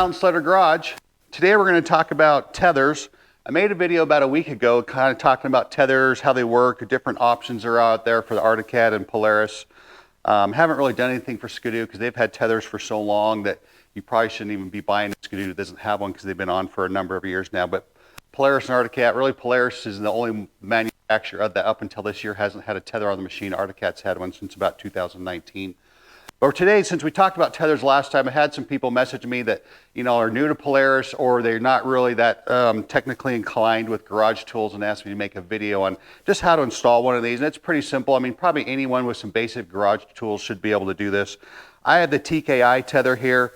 Mountain Sledder Garage. Today we're going to talk about tethers. I made a video about a week ago kind of talking about tethers, how they work, different options are out there for the Arctic Cat and Polaris. Haven't really done anything for Skidoo because they've had tethers for so long that you probably shouldn't even be buying a Skidoo that doesn't have one because they've been on for a number of years now. But Polaris and Arctic Cat, really Polaris is the only manufacturer of that up until this year hasn't had a tether on the machine. Arctic Cat's had one since about 2019. But today, since we talked about tethers last time, I had some people message me that, are new to Polaris or they're not really that technically inclined with garage tools and asked me to make a video on just how to install one of these. And it's pretty simple. I mean, probably anyone with some basic garage tools should be able to do this. I have the TKI tether here,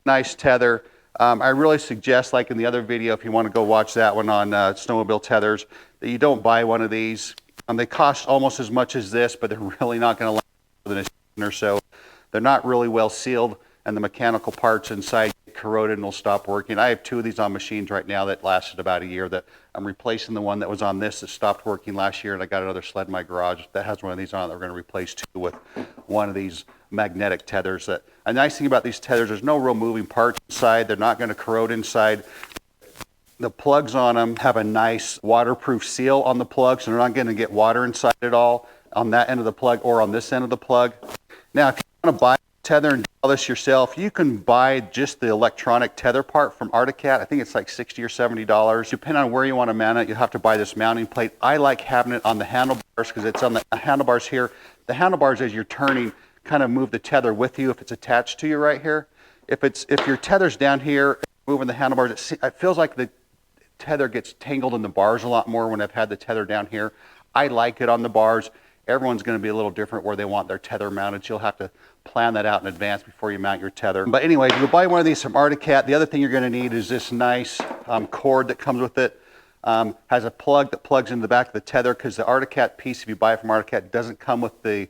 nice tether. I really suggest, like in the other video, if you want to go watch that one on snowmobile tethers, that you don't buy one of these. They cost almost as much as this, but they're really not going to last more than a season or so. They're not really well sealed, and the mechanical parts inside get corroded and will stop working. I have two of these on machines right now that lasted about a year. That I'm replacing the one that was on this that stopped working last year, and I got another sled in my garage that has one of these on it that we're going to replace too with one of these magnetic tethers. That a nice thing about these tethers, there's no real moving parts inside. They're not going to corrode inside. The plugs on them have a nice waterproof seal on the plug, so they're not going to get water inside at all on that end of the plug or on this end of the plug. Now, if you want to buy a tether and do all this yourself, you can buy just the electronic tether part from Arctic Cat. I think it's like $60 or $70. Depending on where you want to mount it, you'll have to buy this mounting plate. I like having it on the handlebars because it's on the handlebars here. The handlebars, as you're turning, kind of move the tether with you if it's attached to you right here. If your tether's down here, moving the handlebars, it feels like the tether gets tangled in the bars a lot more when I've had the tether down here. I like it on the bars. Everyone's going to be a little different where they want their tether mounted. You'll have to plan that out in advance before you mount your tether. But anyway, if you buy one of these from Arctic Cat, the other thing you're going to need is this nice cord that comes with it. Has a plug that plugs into the back of the tether because the Arctic Cat piece, if you buy it from Arctic Cat, doesn't come with the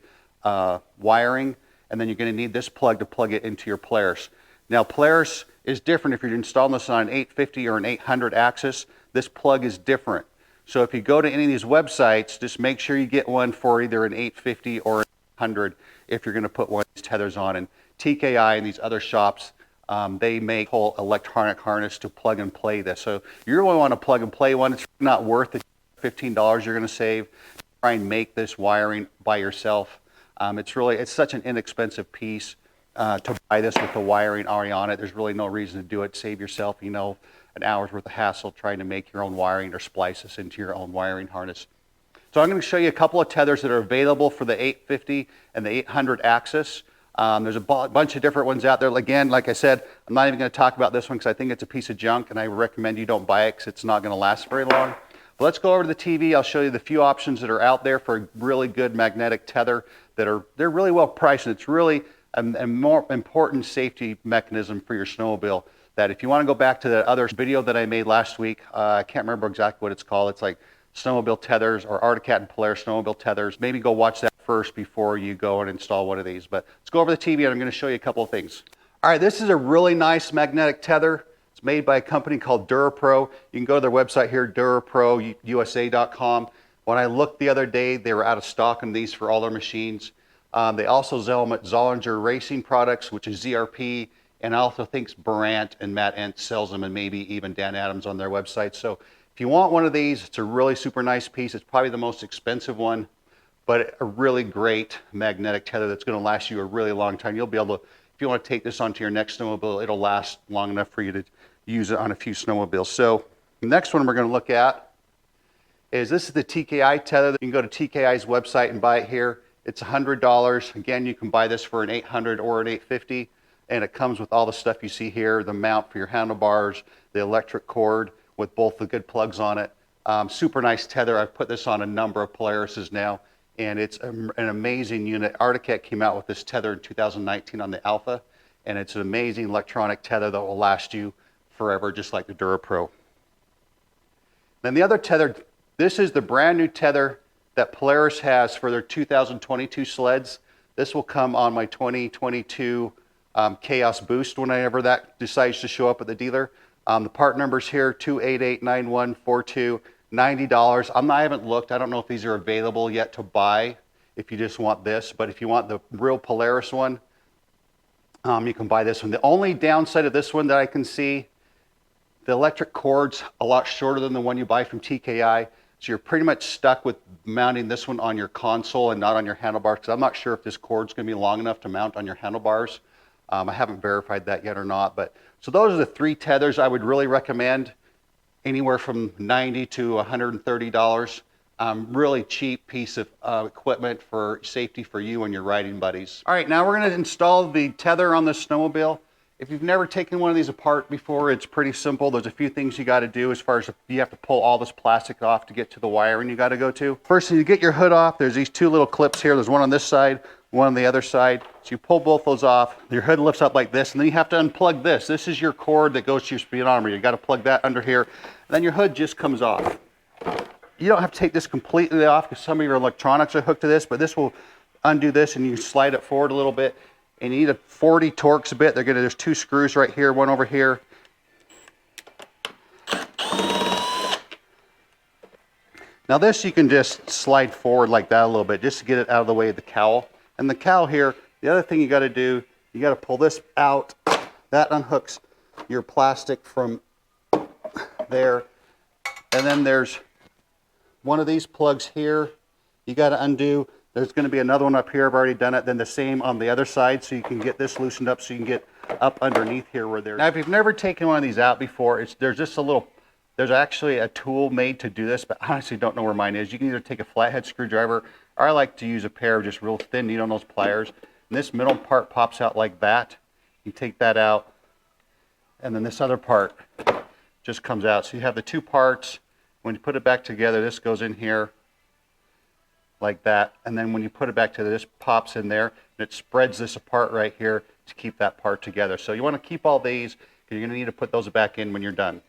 wiring. And then you're going to need this plug to plug it into your Polaris. Now, Polaris is different if you're installing this on an 850 or an 800 axis. This plug is different. So if you go to any of these websites, just make sure you get one for either an 850 or an 800 if you're going to put one of these tethers on. And TKI and these other shops, they make a whole electronic harness to plug and play this. So you really want to plug and play one. It's not worth the $15 you're going to save. Try and make this wiring by yourself. It's such an inexpensive piece to buy this with the wiring already on it. There's really no reason to do it. Save yourself, an hour's worth of hassle trying to make your own wiring or splice this into your own wiring harness. So I'm going to show you a couple of tethers that are available for the 850 and the 800 axis. There's a bunch of different ones out there. Again, like I said, I'm not even going to talk about this one because I think it's a piece of junk and I recommend you don't buy it because it's not going to last very long. But let's go over to the TV. I'll show you the few options that are out there for a really good magnetic tether they're really well priced, and it's really a more important safety mechanism for your snowmobile. That if you want to go back to the other video that I made last week, I can't remember exactly what it's called. It's like snowmobile tethers or Arctic Cat and Polaris snowmobile tethers. Maybe go watch that first before you go and install one of these. But let's go over the TV and I'm going to show you a couple of things. All right, this is a really nice magnetic tether. It's made by a company called DuraPro. You can go to their website here, duraprousa.com. When I looked the other day, they were out of stock on these for all their machines. They also sell them at Zollinger Racing Products, which is ZRP. And I also think Barant and Matt Ent sells them, and maybe even Dan Adams on their website. So if you want one of these, it's a really super nice piece. It's probably the most expensive one, but a really great magnetic tether that's going to last you a really long time. You'll be able to, if you want to take this onto your next snowmobile, it'll last long enough for you to use it on a few snowmobiles. So the next one we're going to look at is this is the TKI tether. You can go to TKI's website and buy it here. It's $100. Again, you can buy this for an 800 or an 850. And it comes with all the stuff you see here, the mount for your handlebars, the electric cord with both the good plugs on it. Super nice tether. I've put this on a number of Polarises now, and it's an amazing unit. Arctic Cat came out with this tether in 2019 on the Alpha, and it's an amazing electronic tether that will last you forever, just like the DuraPro. Then the other tether, this is the brand new tether that Polaris has for their 2022 sleds. This will come on my 2022 Chaos Boost whenever that decides to show up at the dealer. The part number's here, 2889142, $90. I haven't looked. I don't know if these are available yet to buy if you just want this, but if you want the real Polaris one, You can buy this one. The only downside of this one that I can see, the electric cord's a lot shorter than the one you buy from TKI. So you're pretty much stuck with mounting this one on your console and not on your handlebars, because I'm not sure if this cord's going to be long enough to mount on your handlebars. I haven't verified that yet or not. But so those are the 3 tethers I would really recommend, anywhere from $90 to $130. Really cheap piece of equipment for safety for you and your riding buddies. All right, now we're going to install the tether on the snowmobile. If you've never taken one of these apart before, it's pretty simple. There's a few things you got to do as far as you have to pull all this plastic off to get to the wiring you got to go to. First, you get your hood off. There's these 2 little clips here. There's one on this side, one on the other side. So you pull both those off. Your hood lifts up like this, and then you have to unplug this. This is your cord that goes to your speedometer. You got to plug that under here. And then your hood just comes off. You don't have to take this completely off because some of your electronics are hooked to this, but this will undo this and you slide it forward a little bit. And you need a 40 Torx bit. There's 2 screws right here, one over here. Now this you can just slide forward like that a little bit just to get it out of the way of the cowl. And the cowl here, the other thing you got to do, you got to pull this out. That unhooks your plastic from there. And then there's one of these plugs here you got to undo. There's going to be another one up here. I've already done it. Then the same on the other side, so you can get this loosened up so you can get up underneath here where there's... Now, if you've never taken one of these out before, there's just a little... There's actually a tool made to do this, but I honestly don't know where mine is. You can either take a flathead screwdriver, or I like to use a pair of just real thin needle nose pliers. And this middle part pops out like that. You take that out, and then this other part just comes out. So you have the 2 parts. When you put it back together, this goes in here like that. And then when you put it back together, this pops in there, and it spreads this apart right here to keep that part together. So you want to keep all these, because you're going to need to put those back in when you're done.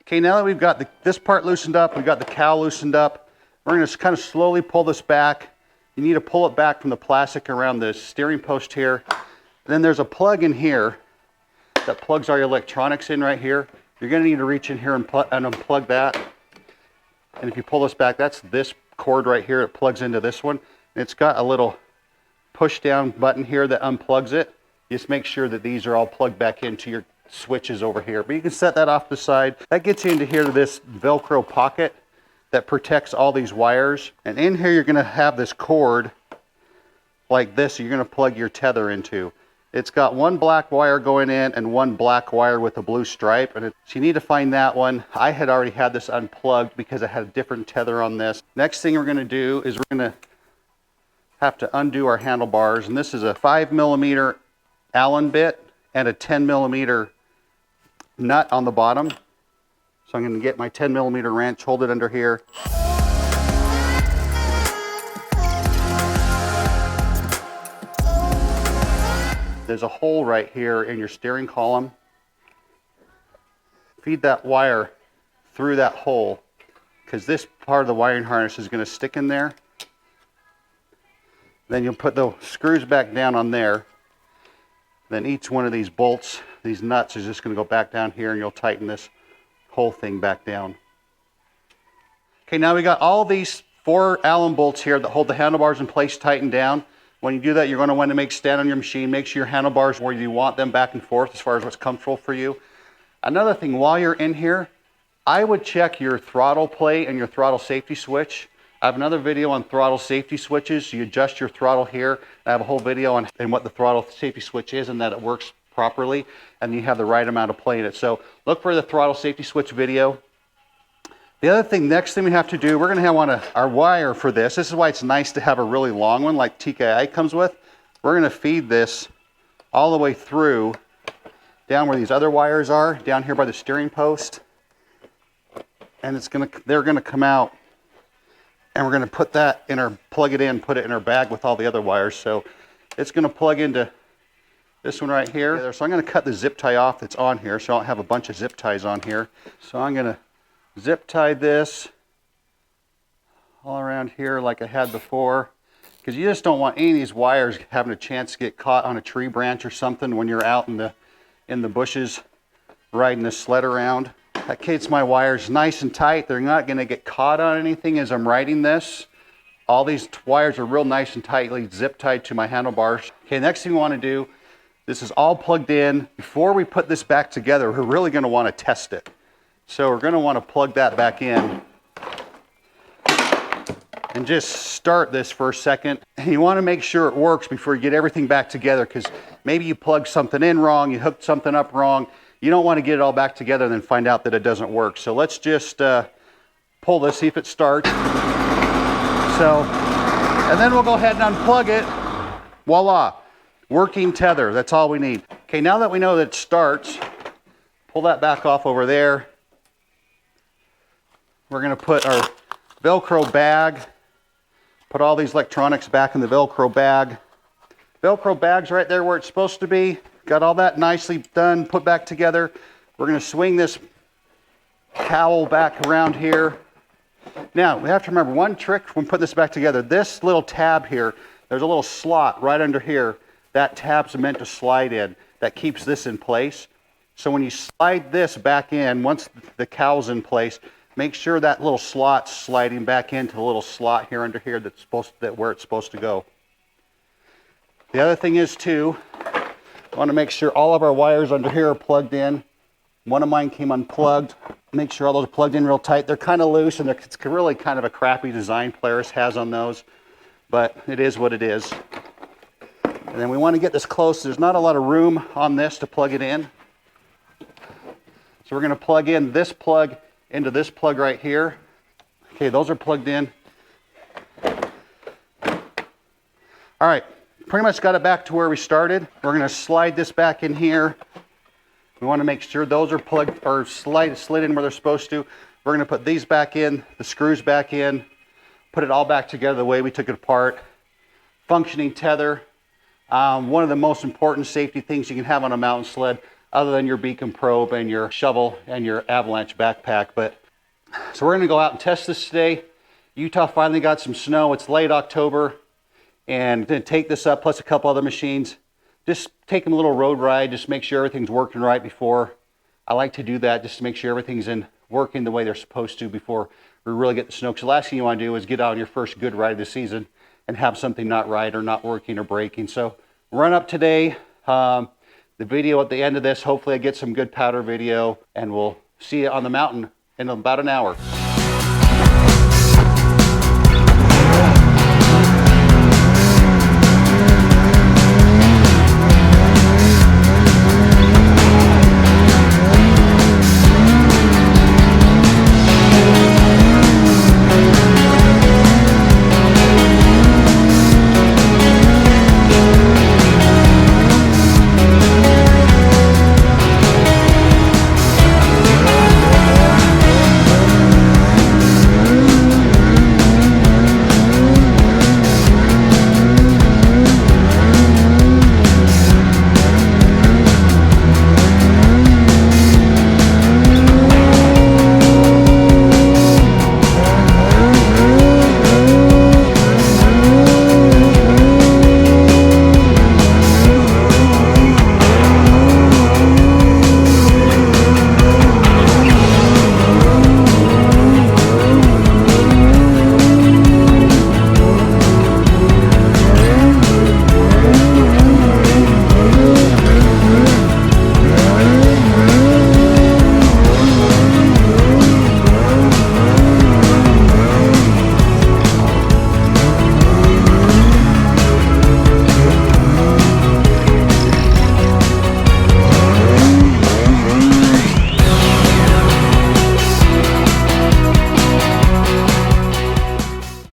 Okay, now that we've got this part loosened up, we've got the cowl loosened up, we're going to kind of slowly pull this back. You need to pull it back from the plastic around the steering post here. And then there's a plug in here that plugs our electronics in right here. You're going to need to reach in here and unplug that. And if you pull this back, that's this cord right here. It plugs into this one. And it's got a little push down button here that unplugs it. Just make sure that these are all plugged back into your switches over here. But you can set that off the side. That gets you into here to this Velcro pocket that protects all these wires. And in here you're going to have this cord like this you're going to plug your tether into. It's got 1 black wire going in and 1 black wire with a blue stripe. And so you need to find that one. I had already had this unplugged because I had a different tether on this. Next thing we're going to do is we're going to have to undo our handlebars. And this is a 5mm Allen bit and a 10mm nut on the bottom. So I'm going to get my 10mm wrench, hold it under here. There's a hole right here in your steering column. Feed that wire through that hole, because this part of the wiring harness is going to stick in there. Then you'll put the screws back down on there. Then each one of these bolts, these nuts, is just going to go back down here, and you'll tighten this whole thing back down. Okay, now we got all these 4 Allen bolts here that hold the handlebars in place tightened down. When you do that, you're going to want to stand on your machine. Make sure your handlebars where you want them back and forth as far as what's comfortable for you. Another thing, while you're in here, I would check your throttle plate and your throttle safety switch. I have another video on throttle safety switches. So you adjust your throttle here. I have a whole video on what the throttle safety switch is and that it works properly, and you have the right amount of play in it. So look for the throttle safety switch video. The other thing, next thing we have to do, we're going to have our wire for this. This is why it's nice to have a really long one like TKI comes with. We're going to feed this all the way through down where these other wires are, down here by the steering post. And they're going to come out, and we're going to put that plug it in, put it in our bag with all the other wires. So it's going to plug into this one right here. So I'm going to cut the zip tie off that's on here, so I don't have a bunch of zip ties on here. So I'm going to zip tie this all around here like I had before, because you just don't want any of these wires having a chance to get caught on a tree branch or something when you're out in the bushes riding this sled around. That keeps my wires nice and tight. They're not going to get caught on anything as I'm riding this. All these wires are real nice and tightly zip tied to my handlebars. Okay, next thing we want to do This is all plugged in. Before we put this back together, we're really going to want to test it. So we're going to want to plug that back in and just start this for a second. And you want to make sure it works before you get everything back together, because maybe you plugged something in wrong, you hooked something up wrong. You don't want to get it all back together and then find out that it doesn't work. So let's just pull this, see if it starts. And then we'll go ahead and unplug it. Voila, working tether, that's all we need. Okay, now that we know that it starts, pull that back off over there. We're gonna put our Velcro bag, put all these electronics back in the Velcro bag. Velcro bag's right there where it's supposed to be. Got all that nicely done, put back together. We're gonna swing this cowl back around here. Now, we have to remember one trick when putting this back together. This little tab here, there's a little slot right under here. That tab's meant to slide in. That keeps this in place. So when you slide this back in, once the cowl's in place, make sure that little slot's sliding back into the little slot here under here where it's supposed to go. The other thing is too, I want to make sure all of our wires under here are plugged in. One of mine came unplugged. Make sure all those are plugged in real tight. They're kind of loose, and it's really kind of a crappy design Polaris has on those, but it is what it is. And then we want to get this close. There's not a lot of room on this to plug it in. So we're going to plug in this plug into this plug right here. Okay, those are plugged in. All right, pretty much got it back to where we started. We're going to slide this back in here. We want to make sure those are plugged or slid in where they're supposed to. We're going to put these back in, the screws back in, put it all back together the way we took it apart. Functioning tether. One of the most important safety things you can have on a mountain sled, other than your beacon probe and your shovel and your avalanche backpack. So we're going to go out and test this today. Utah finally got some snow. It's late October, and going to take this up plus a couple other machines. Just take them a little road ride, just make sure everything's working right before. I like to do that just to make sure everything's working the way they're supposed to before we really get the snow. Because the last thing you want to do is get out on your first good ride of the season and have something not right or not working or breaking. So run up today. The video at the end of this, hopefully I get some good powder video, and we'll see you on the mountain in about an hour.